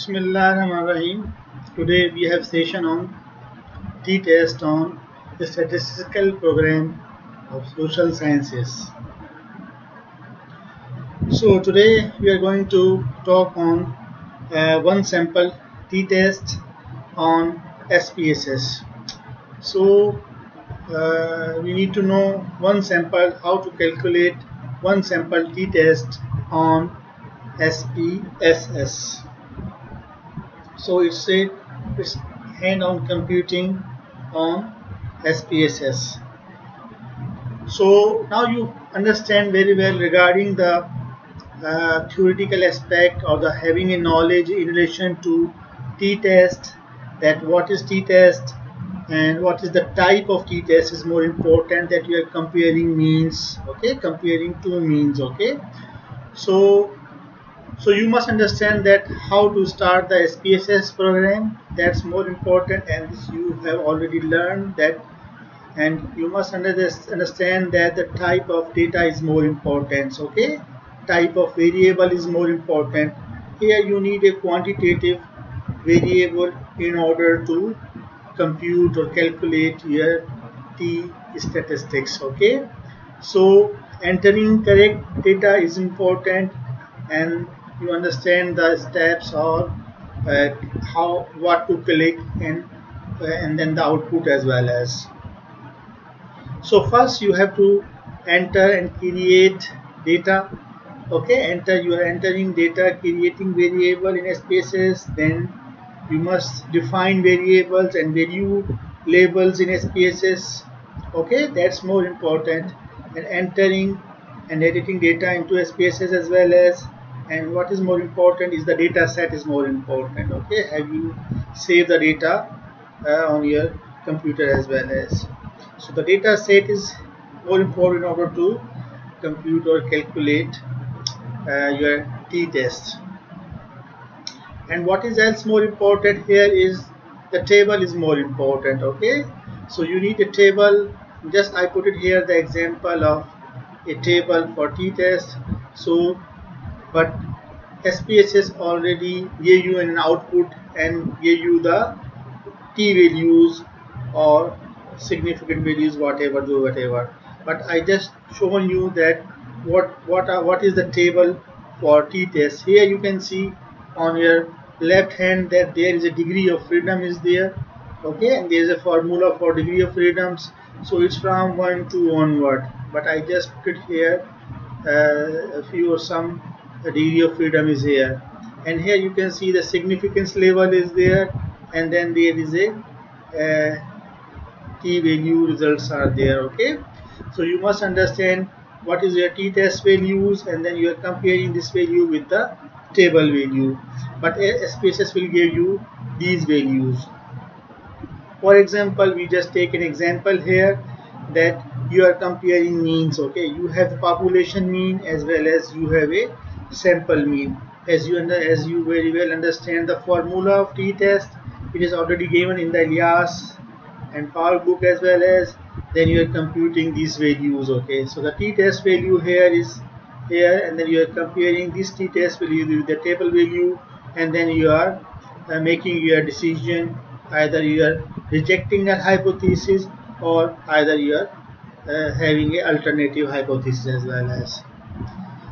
Bismillahirrahmanirrahim. Today we have session on t-test on the statistical program of social sciences. So today we are going to talk on one sample t-test on SPSS. So we need to know one sample, how to calculate one sample t-test on SPSS. So it's hand-on computing on SPSS. So now you understand very well regarding the theoretical aspect or the having a knowledge in relation to t-test, that what is t-test and what is the type of t-test is more important, that you are comparing means, okay, comparing two means, okay. So you must understand that how to start the SPSS program, that's more important, and this you have already learned that. And you must understand that the type of data is more important, okay. Type of variable is more important. Here you need a quantitative variable in order to compute or calculate your T statistics, okay. So entering correct data is important, and you understand the steps or what to collect, and then the output as well as. So first you have to enter and create data, okay. You are entering data, creating variable in SPSS, then you must define variables and value labels in SPSS, okay. That's more important. And entering and editing data into SPSS as well as. And what is more important is the data set is more important, okay. Have you saved the data on your computer as well as. So the data set is more important in order to compute or calculate your t-test. And what is else more important here is the table is more important, okay. So you need a table. Just I put it here the example of a table for t-test. So but SPSS already gave you an output and gave you the t values or significant values, whatever. But I just shown you that what is the table for t-test. Here you can see on your left hand that there is a degree of freedom is there, okay, and there is a formula for degree of freedoms. So it's from 1 to onward, but I just put here a few or some degree of freedom is here. And here you can see the significance level is there, and then there is a t value results are there, okay. So you must understand what is your t-test values, and then you are comparing this value with the table value. But SPSS will give you these values. For example, we just take an example here that you are comparing means, okay. You have the population mean as well as you have a sample mean. As you very well understand the formula of t-test, it is already given in the Elias and Power book as well as. Then you are computing these values, okay. So the t-test value here is here, and then you are comparing this t-test value with the table value, and then you are making your decision. Either you are rejecting a hypothesis, or either you are having an alternative hypothesis as well as.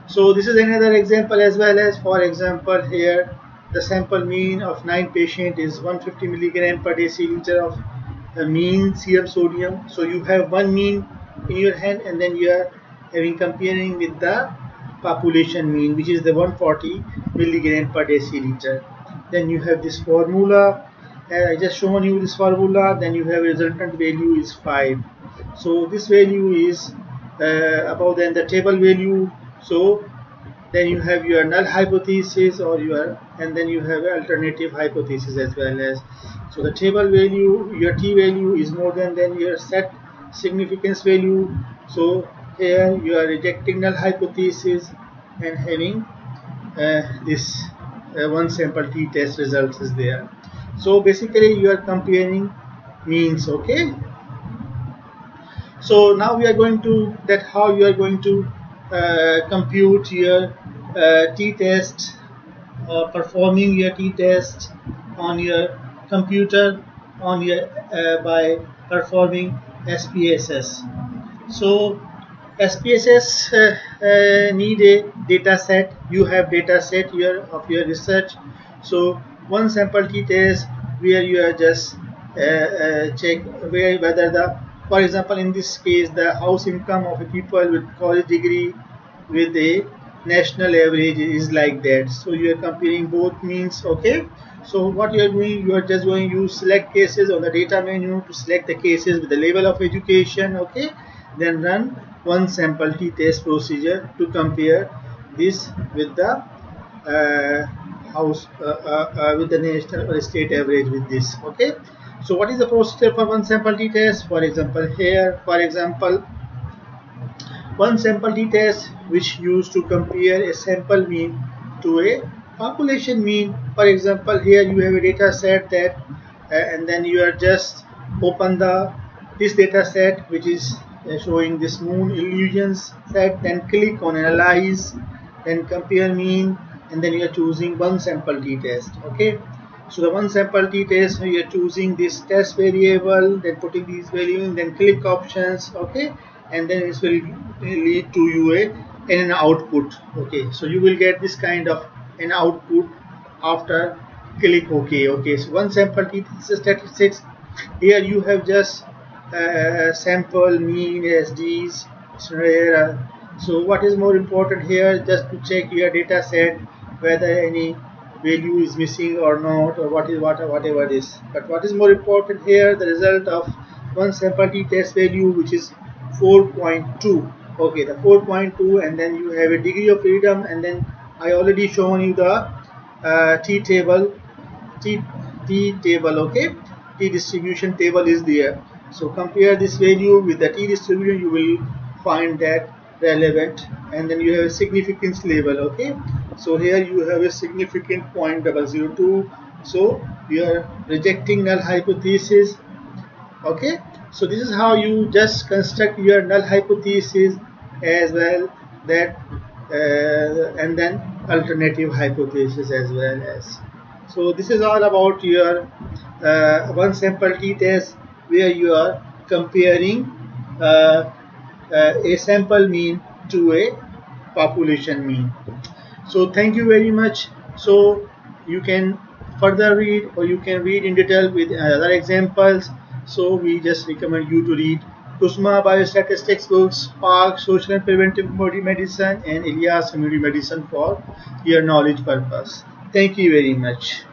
So this is another example as well as. For example, here the sample mean of 9 patient is 150 milligram per deciliter of mean serum sodium. So you have one mean in your hand, and then you are comparing with the population mean, which is the 140 milligram per deciliter. Then you have this formula. I just shown you this formula. Then you have resultant value is 5. So this value is above than the table value. So then you have your null hypothesis or and then you have alternative hypothesis as well as. So the table value, your t value is more than your set significance value. So here you are rejecting null hypothesis and having this one sample t-test results is there. So basically you are comparing means, okay. So now we are going to that how you are going to compute your t-test performing your t-test on your computer on your by performing SPSS. So SPSS need a data set. You have data set here of your research. So one sample t-test where you are just check whether the, for example, in this case, the house income of a people with college degree with a national average is like that. So you are comparing both means. Okay. So what you are doing, you are just going to use select cases on the data menu to select the cases with the level of education. Okay. Then run one sample t-test procedure to compare this with the with the national or state average with this. Okay. So what is the procedure for one sample t-test? For example, here, for example, one sample t-test which used to compare a sample mean to a population mean. For example, here you have a data set that and then you are just open this data set which is showing this moon illusions set, then click on analyze, then compare mean, and then you are choosing one sample t-test. Okay. So the one sample t-test, you are choosing this test variable, then putting these values, then click options. Okay. And then this will lead to you an output. Okay. So you will get this kind of an output after click OK. Okay. So one sample t-test statistics. Here you have just sample, mean, SDs. So what is more important here, just to check your data set whether any value is missing or not, or whatever it is. But what is more important here, the result of one sample t-test value which is 4.2. Okay, the 4.2, and then you have a degree of freedom, and then I already shown you the t table. Okay, t distribution table is there. So compare this value with the t distribution, you will find that relevant, and then you have a significance level. Okay, so here you have a significant 0.002. So you are rejecting null hypothesis. Okay, so this is how you just construct your null hypothesis as well, that and then alternative hypothesis as well as. So this is all about your one sample t-test where you are comparing a sample mean to a population mean. So thank you very much. So you can further read, or you can read in detail with other examples. So we just recommend you to read Kusma Biostatistics books, Park Social and Preventive Medicine, and Ilyas Community Medicine for your knowledge purpose. Thank you very much.